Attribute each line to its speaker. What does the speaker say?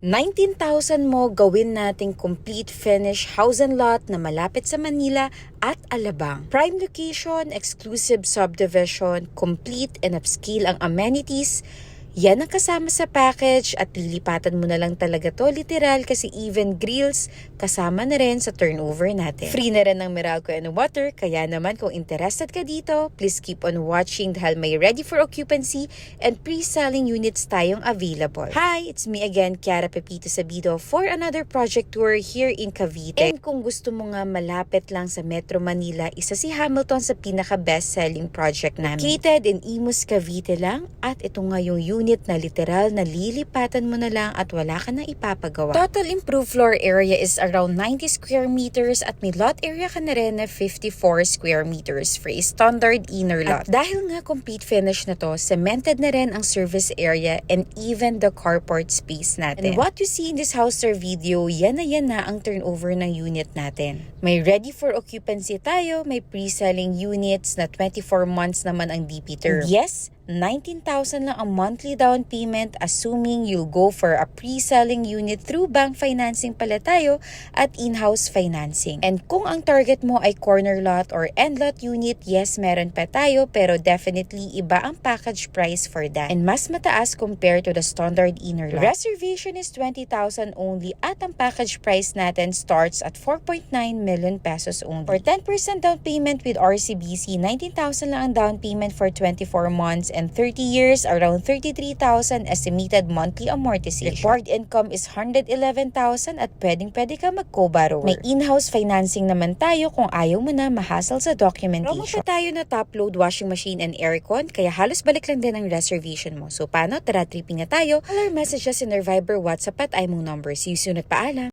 Speaker 1: 19,000 mo gawin nating complete finish house and lot na malapit sa Manila at Alabang. Prime location, exclusive subdivision, complete and upscale ang amenities. Yan ang kasama sa package at lilipatan mo na lang talaga to literal kasi even grills kasama na rin sa turnover natin. Free na rin ng Meralco and water kaya naman kung interested ka dito, please keep on watching dahil may ready for occupancy and pre-selling units tayong available. Hi, it's me again, Kiara Pepito Sabido for another project tour here in Cavite. And kung gusto mo nga malapit lang sa Metro Manila, isa si Hamilton sa pinaka-best-selling project namin. Located in Imus, Cavite lang at ito nga yung unit na literal na lilipatan mo na lang at wala ka na ipapagawa. Total improved floor area is around 90 square meters at may lot area ka na rin na 54 square meters for a standard inner lot. At dahil nga complete finish na to, cemented na rin ang service area and even the carport space natin. And what you see in this house tour video, yan na ang turnover ng unit natin. May ready for occupancy tayo, may pre-selling units na 24 months naman ang DP term. And yes, 19,000 lang ang monthly down payment assuming you'll go for a pre-selling unit through bank financing pala tayo at in-house financing. And kung ang target mo ay corner lot or end lot unit, yes, meron pa tayo pero definitely iba ang package price for that. And mas mataas compared to the standard inner lot. Reservation is 20,000 only at ang package price natin starts at 4.9 million pesos only. For 10% down payment with RCBC, 19,000 lang ang down payment for 24 months and 30 years, around 33,000 estimated monthly amortization. Required income is 111,000 at pwede ka mag-co-borrower. May in-house financing naman tayo kung ayaw mo na mahasal sa documentation. Promo pa tayo na top load washing machine and aircon, kaya halos balik lang din ang reservation mo. So paano? Tara, tripping na tayo. Color messages in our Viber, WhatsApp at imong numbers. See you soon at paalam.